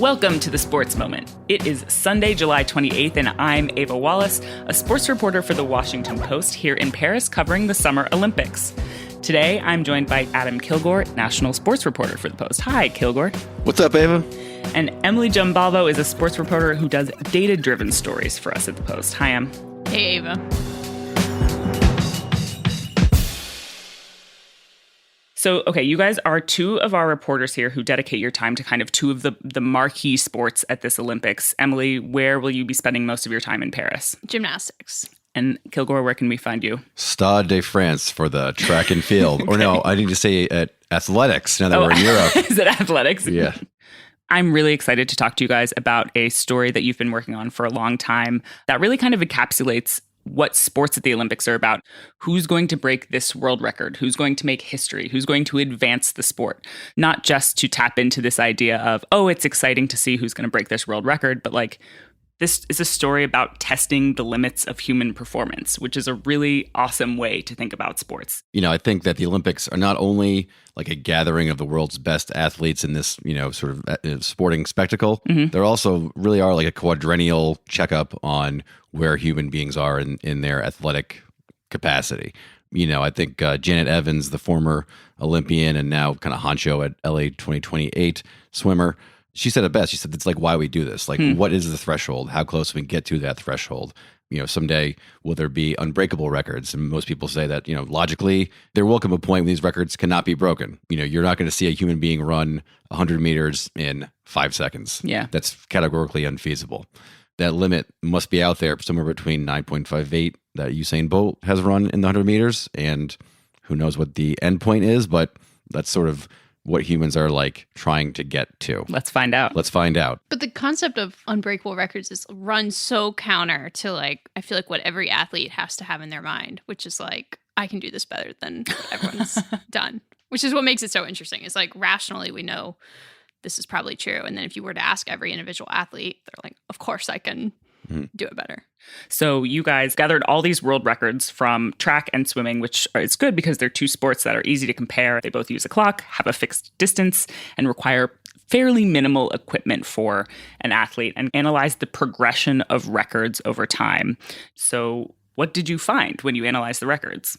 Welcome to the Sports Moment. It is Sunday, July 28th, and I'm Ava Wallace, a sports reporter for The Washington Post here in Paris covering the Summer Olympics. Today, I'm joined by Adam Kilgore, national sports reporter for The Post. Hi, Kilgore. What's up, Ava? And Emily Giambalvo is a sports reporter who does data-driven stories for us at The Post. Hi, Em. Hey, Ava. So, okay, you guys are two of our reporters here who dedicate your time to kind of two of the marquee sports at this Olympics. Emily, where will you be spending most of your time in Paris? Gymnastics. And Kilgore, where can we find you? Stade de France for the track and field. Okay. Or no, I need to say at athletics now that we're in Europe. Is it athletics? Yeah. I'm really excited to talk to you guys about a story that you've been working on for a long time that really kind of encapsulates what sports at the Olympics are about. Who's going to break this world record? Who's going to make history? Who's going to advance the sport? Not just to tap into this idea of, oh, it's exciting to see who's going to break this world record, but like, this is a story about testing the limits of human performance, which is a really awesome way to think about sports. You know, I think that the Olympics are not only like a gathering of the world's best athletes in this, sort of sporting spectacle. Mm-hmm. They're also really are like a quadrennial checkup on where human beings are in their athletic capacity. You know, I think Janet Evans, the former Olympian and now kind of honcho at LA 2028 swimmer, she said it best. She said, it's like why we do this. Like, what is the threshold? How close can we get to that threshold? You know, someday will there be unbreakable records? And most people say that, logically, there will come a point when these records cannot be broken. You know, you're not going to see a human being run 100 meters in 5 seconds. Yeah. That's categorically unfeasible. That limit must be out there somewhere between 9.58 that Usain Bolt has run in the 100 meters. And who knows what the end point is, but that's sort of what humans are like trying to get to. Let's find out. But the concept of unbreakable records is run so counter to like, I feel like what every athlete has to have in their mind, which is like, I can do this better than what everyone's done, which is what makes it so interesting. It's like rationally we know this is probably true. And then if you were to ask every individual athlete, they're like, of course I can do it better. So you guys gathered all these world records from track and swimming, which is good because they're two sports that are easy to compare. They both use a clock, have a fixed distance, and require fairly minimal equipment for an athlete, and analyze the progression of records over time. So what did you find when you analyzed the records?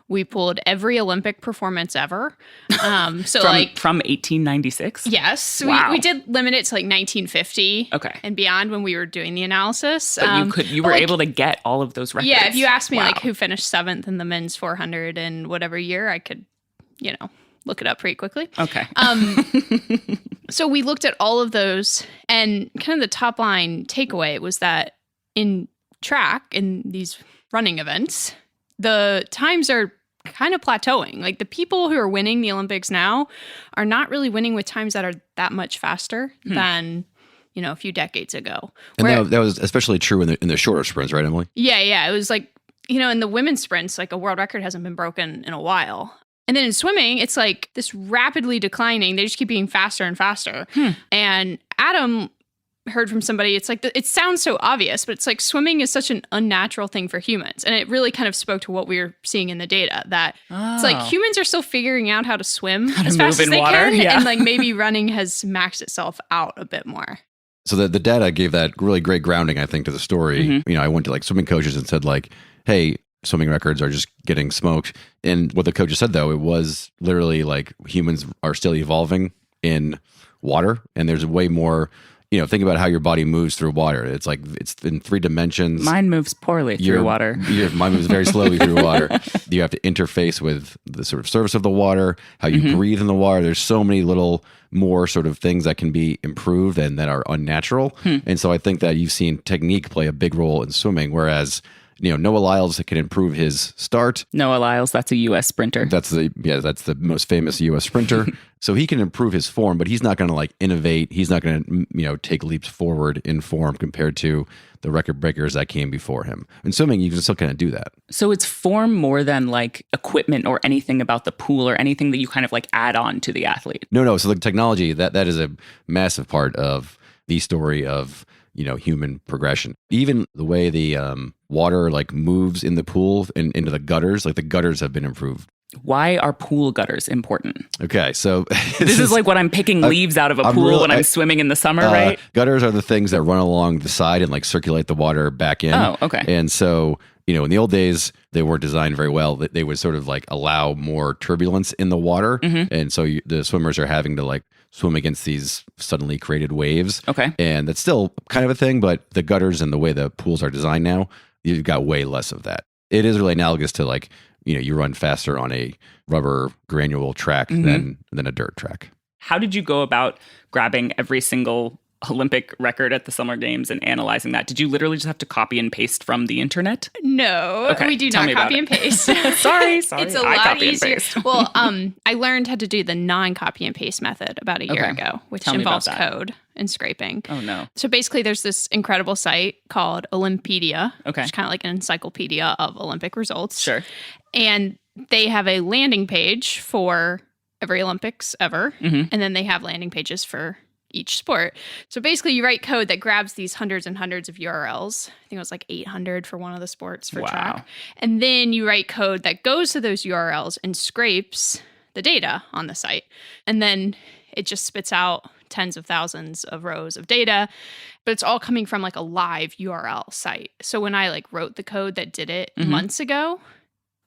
We pulled every Olympic performance ever. From 1896? Yes. Wow. We did limit it to like 1950 and beyond when we were doing the analysis. But you were able to get all of those records. Yeah, if you asked me like who finished 7th in the men's 400 in whatever year, I could, look it up pretty quickly. Okay. So we looked at all of those, and kind of the top line takeaway was that in track, in these running events, the times are kind of plateauing. Like the people who are winning the Olympics now are not really winning with times that are that much faster than, a few decades ago. And that was especially true in the shorter sprints, right, Emily? Yeah. It was like, in the women's sprints, like a world record hasn't been broken in a while. And then in swimming, it's like this rapidly declining. They just keep being faster and faster. And Adam heard from somebody, it's like, it sounds so obvious, but it's like swimming is such an unnatural thing for humans. And it really kind of spoke to what we were seeing in the data, that it's like humans are still figuring out how to swim as fast as they can. Yeah. And like maybe running has maxed itself out a bit more. So the data gave that really great grounding, I think, to the story. I went to like swimming coaches and said like, hey, swimming records are just getting smoked. And what the coaches said, though, it was literally like humans are still evolving in water. And there's way more, think about how your body moves through water. It's like it's in 3 dimensions. Mine moves poorly through water. Mine moves very slowly through water. You have to interface with the sort of surface of the water, how you breathe in the water. There's so many little more sort of things that can be improved and that are unnatural. And so I think that you've seen technique play a big role in swimming, whereas Noah Lyles can improve his start. Noah Lyles, that's a U.S. sprinter. That's the most famous U.S. sprinter. So he can improve his form, but he's not going to like innovate. He's not going to take leaps forward in form compared to the record breakers that came before him. In swimming, you can still kind of do that. So it's form more than like equipment or anything about the pool or anything that you kind of like add on to the athlete. No. So the technology, that is a massive part of the story of human progression. Even the way the water like moves in the pool and into the gutters, like the gutters have been improved. Why are pool gutters important? Okay, so This is like when I'm picking leaves out of a pool when I'm swimming in the summer, right? Gutters are the things that run along the side and like circulate the water back in. Oh, okay. And so, in the old days, they weren't designed very well. They would sort of like allow more turbulence in the water. And so the swimmers are having to like swim against these suddenly created waves. Okay. And that's still kind of a thing, but the gutters and the way the pools are designed now, you've got way less of that. It is really analogous to like, you run faster on a rubber granule track than a dirt track. How did you go about grabbing every single Olympic record at the Summer Games and analyzing that? Did you literally just have to copy and paste from the internet? No, Okay, we do tell not me about copy it. and paste. Sorry. It's a I lot copy and easier. paste. Well, I learned how to do the non-copy and paste method about a year Okay. ago, which Tell me about involves that. code and scraping. Oh, no. So basically, there's this incredible site called Olympedia, Okay. which is kind of like an encyclopedia of Olympic results. Sure. And they have a landing page for every Olympics ever. Mhm. And then they have landing pages for each sport. So basically, you write code that grabs these hundreds and hundreds of URLs. I think it was like 800 for one of the sports for Wow. track. And then you write code that goes to those URLs and scrapes the data on the site. And then it just spits out tens of thousands of rows of data, but it's all coming from like a live URL site. So when I like wrote the code that did it months ago,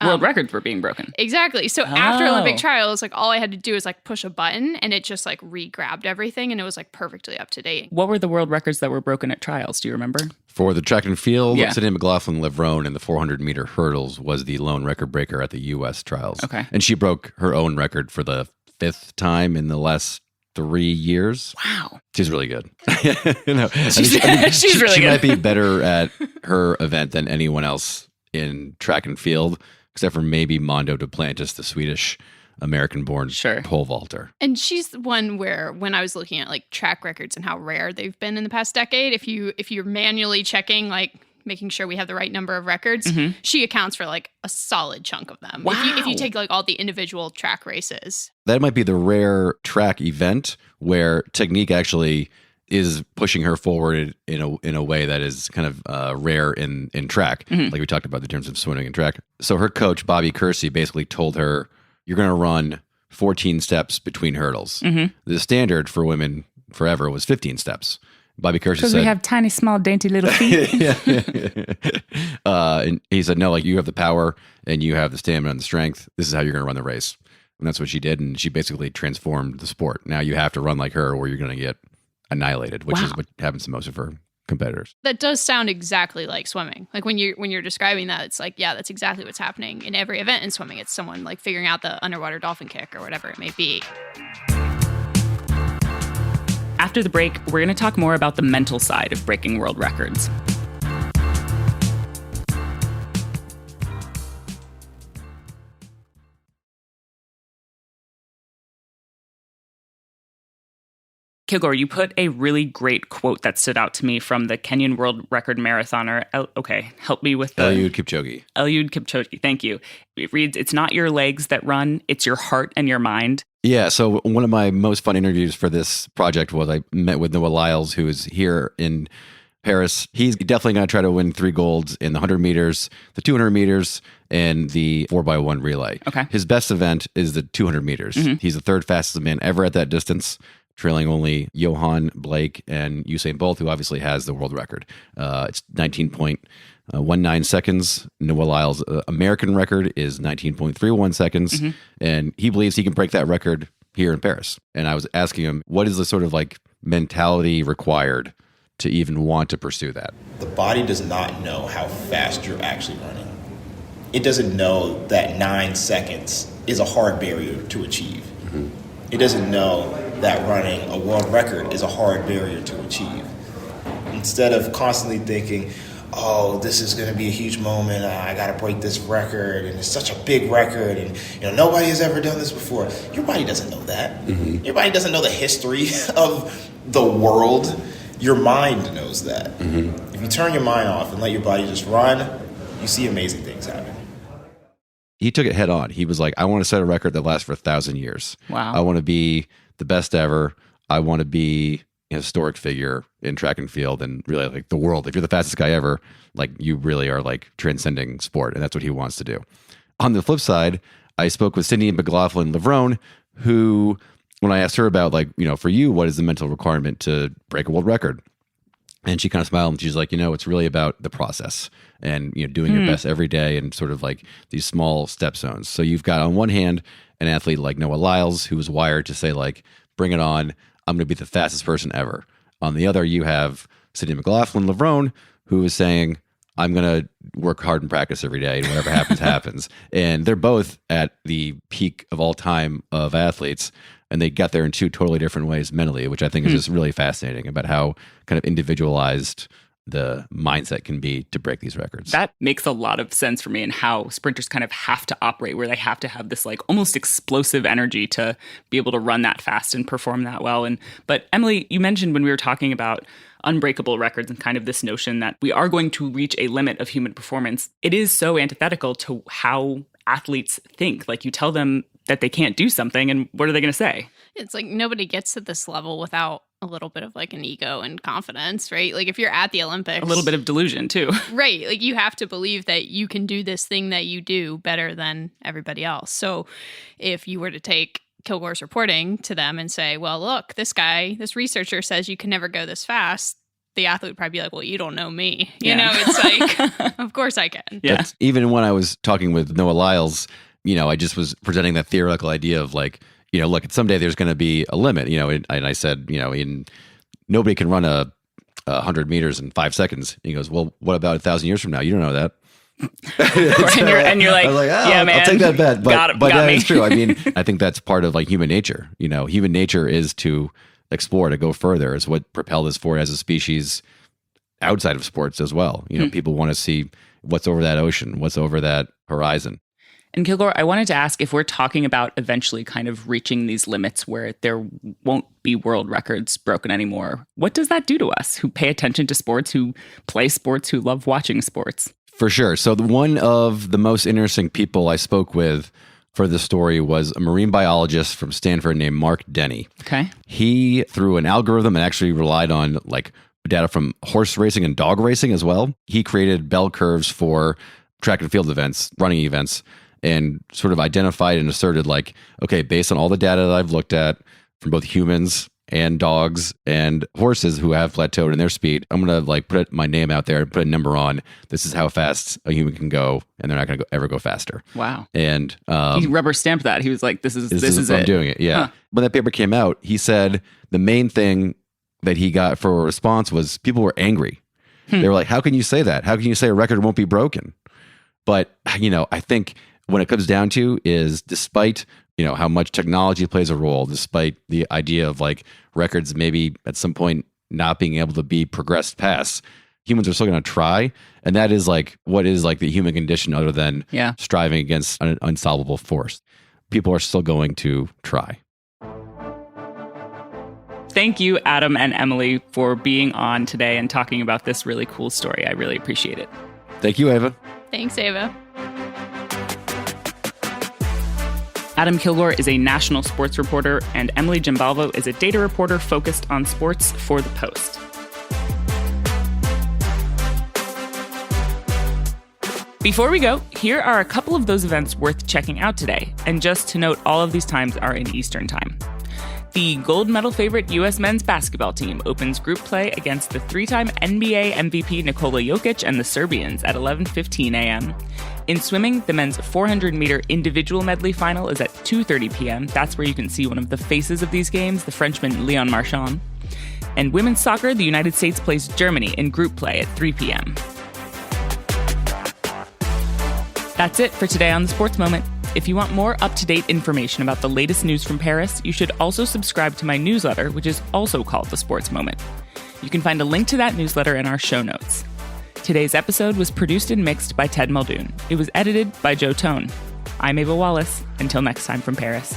World records were being broken. exactly. So after Olympic Oh. trials, like all I had to do was like push a button and it just like re-grabbed everything and it was like perfectly up to date. What were the world records that were broken at trials? Do you remember? For the track and field, Yeah. Sydney McLaughlin-Levrone in the 400-meter hurdles was the lone record breaker at the U.S. trials. Okay. And she broke her own record for the 5th time in the last 3 years. Wow. She's really good. She's really she good. might be better at her event than anyone else in track and field, except for maybe Mondo Duplantis, the Swedish American-born Sure. pole vaulter. And she's the one where when I was looking at like track records and how rare they've been in the past decade, if you're manually checking like making sure we have the right number of records, she accounts for like a solid chunk of them. If Wow. you take like all the individual track races. That might be the rare track event where technique actually is pushing her forward in a way that is kind of rare in track, like we talked about in terms of swimming and track. So her coach, Bobby Kersey, basically told her, you're going to run 14 steps between hurdles. The standard for women forever was 15 steps. Bobby Kersey said, tiny, small, dainty little feet. and he said, no, like you have the power and you have the stamina and the strength. This is how you're going to run the race. And that's what she did. And she basically transformed the sport. Now you have to run like her or you're going to get annihilated, which is what happens to most of her competitors. That does sound exactly like swimming. Like when you're describing that, it's like, yeah, that's exactly what's happening in every event in swimming. It's someone like figuring out the underwater dolphin kick or whatever it may be. After the break, we're going to talk more about the mental side of breaking world records. Kilgore, you put a really great quote that stood out to me from the Kenyan world record marathoner. Okay, help me with the... Eliud Kipchoge. Eliud Kipchoge, thank you. It reads, it's not your legs that run, it's your heart and your mind. Yeah, so one of my most fun interviews for this project was I met with Noah Lyles, who is here in Paris. He's definitely going to try to win 3 golds in the 100 meters, the 200 meters, and the 4x1 relay. Okay. His best event is the 200 meters. He's the 3rd fastest man ever at that distance, trailing only Johan Blake and Usain Bolt, who obviously has the world record. It's 19.19 seconds. Noah Lyles' American record is 19.31 seconds, and he believes he can break that record here in Paris. And I was asking him, what is the sort of like mentality required to even want to pursue that? The body does not know how fast you're actually running. It doesn't know that 9 seconds is a hard barrier to achieve. It doesn't know that running a world record is a hard barrier to achieve. Instead of constantly thinking, oh, this is going to be a huge moment, I got to break this record, and it's such a big record, and nobody has ever done this before. Your body doesn't know that. Your body doesn't know the history of the world. Your mind knows that. If you turn your mind off and let your body just run, you see amazing things happen. He took it head on. He was like, I want to set a record that lasts for 1,000 years. Wow. I want to be the best ever. I want to be a historic figure in track and field and really like the world. If you're the fastest guy ever, like you really are like transcending sport. And that's what he wants to do. On the flip side, I spoke with Sydney McLaughlin-Levrone, who, when I asked her about, like, for you, what is the mental requirement to break a world record? And she kind of smiled and she's like, it's really about the process and, doing your best every day and sort of like these small step zones. So you've got on one hand an athlete like Noah Lyles, who was wired to say, like, bring it on. I'm going to be the fastest person ever. On the other, you have Sydney McLaughlin-Levrone, who is saying, I'm going to work hard and practice every day and whatever happens, happens. And they're both at the peak of all time of athletes. And they got there in two totally different ways mentally, which I think is just really fascinating about how kind of individualized the mindset can be to break these records. That makes a lot of sense for me, and how sprinters kind of have to operate, where they have to have this like almost explosive energy to be able to run that fast and perform that well. But Emily, you mentioned when we were talking about unbreakable records and kind of this notion that we are going to reach a limit of human performance, it is so antithetical to how athletes think. Like, you tell them that they can't do something, and what are they going to say? It's like nobody gets to this level without a little bit of like an ego and confidence, right? Like if you're at the Olympics, a little bit of delusion too. Right. Like you have to believe that you can do this thing that you do better than everybody else. So if you were to take Kilgore's reporting to them and say, well, look, this researcher says you can never go this fast, the athlete would probably be like, well, you don't know me. You know, it's like, of course I can. Yeah. That's, even when I was talking with Noah Lyles, I just was presenting that theoretical idea of like, look, someday there's going to be a limit, and I said, nobody can run a 100 meters in 5 seconds. And he goes, well, what about 1,000 years from now? You don't know that. and you're like, yeah, man, I'll take that bet. But got me. It's true. I mean, I think that's part of like human nature. Human nature is to explore, to go further. It's what propelled us forward as a species outside of sports as well. People want to see what's over that ocean, what's over that horizon. And Kilgore, I wanted to ask, if we're talking about eventually kind of reaching these limits where there won't be world records broken anymore, what does that do to us who pay attention to sports, who play sports, who love watching sports? For sure. So one of the most interesting people I spoke with for this story was a marine biologist from Stanford named Mark Denny. Okay. He, through an algorithm, and actually relied on like data from horse racing and dog racing as well, he created bell curves for track and field events, running events, and sort of identified and asserted like, okay, based on all the data that I've looked at from both humans and dogs and horses who have plateaued in their speed, I'm going to like put my name out there and put a number on. This is how fast a human can go, and they're not going to ever go faster. Wow. And he rubber stamped that. He was like, this is it. I'm doing it. Yeah. Huh. When that paper came out, he said the main thing that he got for a response was people were angry. They were like, how can you say that? How can you say a record won't be broken? But, I think when it comes down to is, despite, how much technology plays a role, despite the idea of like records maybe at some point not being able to be progressed past, humans are still going to try. And that is like, what is like the human condition other than striving against an unsolvable force? People are still going to try. Thank you, Adam and Emily, for being on today and talking about this really cool story. I really appreciate it. Thank you, Ava. Thanks, Ava. Adam Kilgore is a national sports reporter, and Emily Gimbalvo is a data reporter focused on sports for The Post. Before we go, here are a couple of those events worth checking out today. And just to note, all of these times are in Eastern Time. The gold medal favorite U.S. men's basketball team opens group play against the three-time NBA MVP Nikola Jokic and the Serbians at 11:15 a.m. In swimming, the men's 400-meter individual medley final is at 2:30 p.m. That's where you can see one of the faces of these games, the Frenchman Leon Marchand. And women's soccer, the United States plays Germany in group play at 3 p.m. That's it for today on The Sports Moment. If you want more up-to-date information about the latest news from Paris, you should also subscribe to my newsletter, which is also called The Sports Moment. You can find a link to that newsletter in our show notes. Today's episode was produced and mixed by Ted Muldoon. It was edited by Joe Tone. I'm Ava Wallace. Until next time from Paris.